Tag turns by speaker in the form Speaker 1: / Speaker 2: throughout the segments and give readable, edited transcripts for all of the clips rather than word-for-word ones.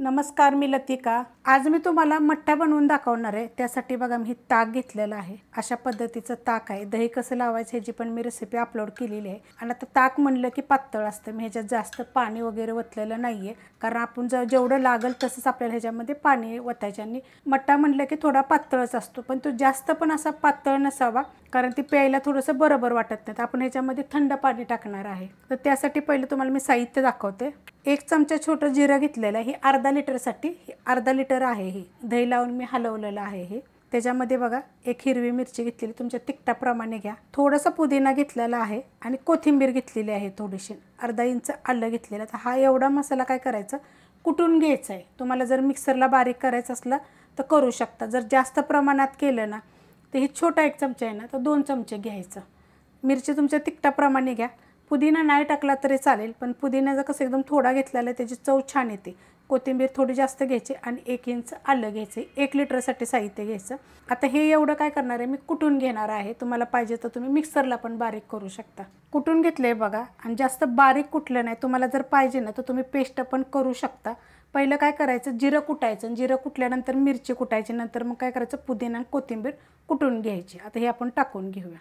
Speaker 1: नमस्कार, मी लतिका। आज मी तुम्हाला मठ्ठा बनवून दाखवणार आहे। त्यासाठी बघा मी ताक घेतलेला आहे। अशा पद्धतीचं ताक आहे। दही कसं लावायचं ह्याची पण मी रेसिपी अपलोड केलेली आहे। आणि आता ताक म्हणलं की पातळ असतं, मी ह्याच्यात जास्त पाणी वगैरे वतलेलं नाहीये, कारण आपण जेवढं लागेल तसंच आपल्याला ह्याच्यामध्ये पाणी वतायचं। आणि मठ्ठा म्हणलं की थोडा पातळच असतो, पण तो जास्त पण असा पातळ नसावा, कारण ती प्यायला थोडंसं बरोबर वाटत नाही। आपण ह्याच्यामध्ये थंड पाणी टाकणार आहे। तर त्यासाठी पहिले तुम्हाला मी साहित्य दाखवते। 1 चमचा छोटं जिरं घेतलेलं आहे। अर्धा लिटरसाठी अर्धा लिटर आहे। हे दही लावून मी हलवलेलं आहे। हे त्याच्यामध्ये बघा 1 हिरवी मिरची घेतलेली, तुमच्या तिखटाप्रमाणे घ्या। थोडासा पुदिना घेतलेला आहे आणि कोथिंबीर घेतलेली आहे थोडीशी। अर्धा इंच आलं घेतलेलं। तर हा एवढा मसाला काय करायचा, कुटून घ्यायचा आहे। तुम्हाला जर मिक्सरला बारीक करायचं असलं तर करू शकता। जर जास्त प्रमाणात केलं ना तर ही छोटा 1 चमचा आहे ना, तर 2 चमचे घ्यायचं। मिरची तुमच्या तिखटाप्रमाणे घ्या। पुदिना नाही टाकला तरी चालेल, पण पुदिन्याचा कसं एकदम थोडा घेतलेला आहे, त्याची चव छान येते। कोथिंबीर थोडी जास्त घ्यायची आणि 1 इंच आलं घ्यायचं। 1 लिटरसाठी साहित्य घ्यायचं। आता हे एवढं काय करणार आहे, मी कुटून घेणार आहे। तुम्हाला पाहिजे तर तुम्ही मिक्सरला पण बारीक करू शकता। कुटून घेतलंय बघा, आणि जास्त बारीक कुटलं नाही। तुम्हाला जर पाहिजे ना तर तुम्ही पेस्ट पण करू शकता। पहिलं काय करायचं, जिरं कुटायचं, आणि जिरं कुटल्यानंतर मिरची कुटायची, नंतर मग काय करायचं, पुदिना आणि कोथिंबीर कुटून घ्यायची। आता हे आपण टाकून घेऊया।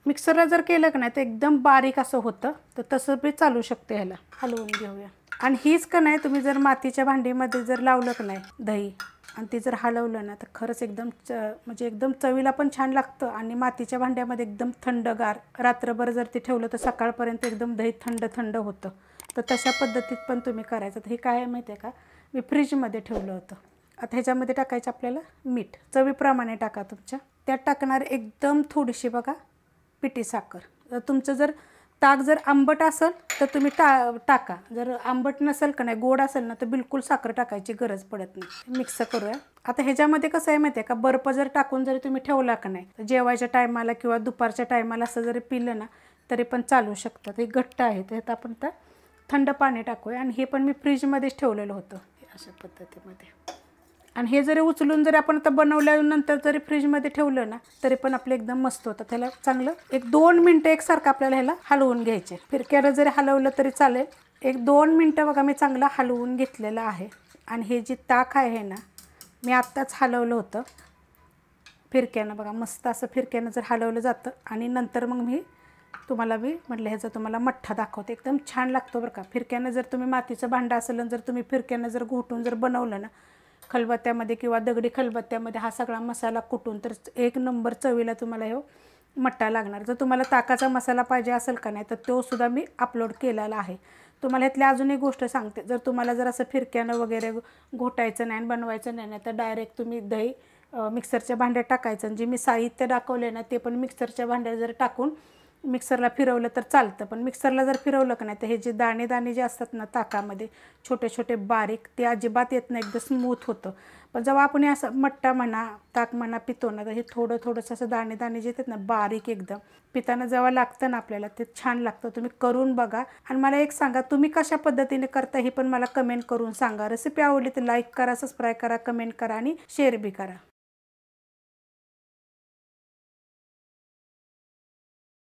Speaker 1: मिक्सरला जर केलं का नाही तर एकदम बारीक असं होतं, तर तसं बी चालू शकते। ह्याला हलवून घेऊया। आणि हीच का नाही तुम्ही जर मातीच्या भांडीमध्ये जर लावलं का नाही दही, आणि ते जर हलवलं ना तर खरंच एकदम म्हणजे एकदम चवीला पण छान लागतं। आणि मातीच्या भांड्यामध्ये एकदम थंडगार, रात्रभर जर ते ठेवलं तर सकाळपर्यंत एकदम दही थंड थंड होतं। तर तशा पद्धतीत पण तुम्ही करायचं। तर हे काय आहे माहिती आहे का, मी फ्रीजमध्ये ठेवलं होतं। आता ह्याच्यामध्ये टाकायचं आपल्याला मीठ, चवीप्रमाणे टाका तुमच्या। त्यात टाकणार एकदम थोडीशी बघा पिठी साखर। तर तुमचं जर ताक जर आंबट असेल तर तुम्ही टाका, जर आंबट नसेल का नाही, गोड असेल ना, तर बिलकुल साखर टाकायची गरज पडत नाही। मिक्स करूया। आता ह्याच्यामध्ये कसं आहे माहिती आहे का, बर्फ जर टाकून जरी तुम्ही ठेवला का नाही, तर जेवायच्या टायमाला किंवा दुपारच्या टायमाला असं जरी पिलं ना तरी पण चालू शकतं। हे घट्ट आहे, तर आपण आता थंड पाणी टाकूया। आणि हे पण मी फ्रीजमध्येच ठेवलेलं होतं अशा पद्धतीमध्ये। आणि हे जरी उचलून जरी आपण आता बनवल्यानंतर जरी फ्रीजमध्ये ठेवलं ना तरी पण आपलं एकदम मस्त होतं। त्याला चांगलं 1-2 मिनटं एकसारखं आपल्याला ह्याला हलवून घ्यायचे। फिरक्याला जरी हलवलं तरी चालेल। 1-2 मिनटं बघा मी चांगलं हलवून घेतलेलं आहे। आणि हे जे ताक आहे ना, मी आत्ताच हलवलं होतं फिरक्यानं। बघा मस्त असं फिरक्यानं जर हलवलं जातं, आणि नंतर मग मी तुम्हाला बी म्हटलं ह्याचा तुम्हाला मठ्ठा दाखवते। एकदम छान लागतो बरं का। फिरक्यानं जर तुम्ही मातीचं भांडं असेल आणि जर तुम्ही फिरक्यानं जर घोटून जर बनवलं ना खलबत्त्यामध्ये किंवा दगडी खलबत्त्यामध्ये हा सगळा मसाला कुटून, तर 1 नंबर चवीला तुम्हाला हे मठ्ठा लागणार। जर तुम्हाला ताकाचा मसाला पाहिजे असेल का नाही तर तो सुद्धा मी अपलोड केलेला आहे। तुम्हाला ह्यातली अजून एक गोष्ट सांगते, जर तुम्हाला जर असं फिरक्यानं वगैरे घोटायचं नाही आणि बनवायचं नाही ना, तर डायरेक्ट तुम्ही दही मिक्सरच्या भांड्यात टाकायचं, आणि जे मी साहित्य दाखवले ना ते पण मिक्सरच्या भांड्यात जर टाकून मिक्सरला फिरवलं तर चालतं। पण मिक्सरला जर फिरवलं का नाही तर हे जे दाणे दाणे जे असतात ना ताकामध्ये छोटे छोटे बारीक, ते अजिबात येत नाही, एकदम स्मूथ होतं। पण जेव्हा आपण हे असं मठ्ठा म्हणा ताक म्हणा पितो ना, तर हे थोडंसं असं दाणे दाणे जे येतात ना बारीक एकदम, पिताना जेव्हा लागतं ना आपल्याला ते छान लागतं। तुम्ही करून बघा। आणि मला एक सांगा, तुम्ही कशा पद्धतीने करता हे पण मला कमेंट करून सांगा। रेसिपी आवडली तर लाईक करा, सबस्क्राईब करा, कमेंट करा आणि शेअर बी करा।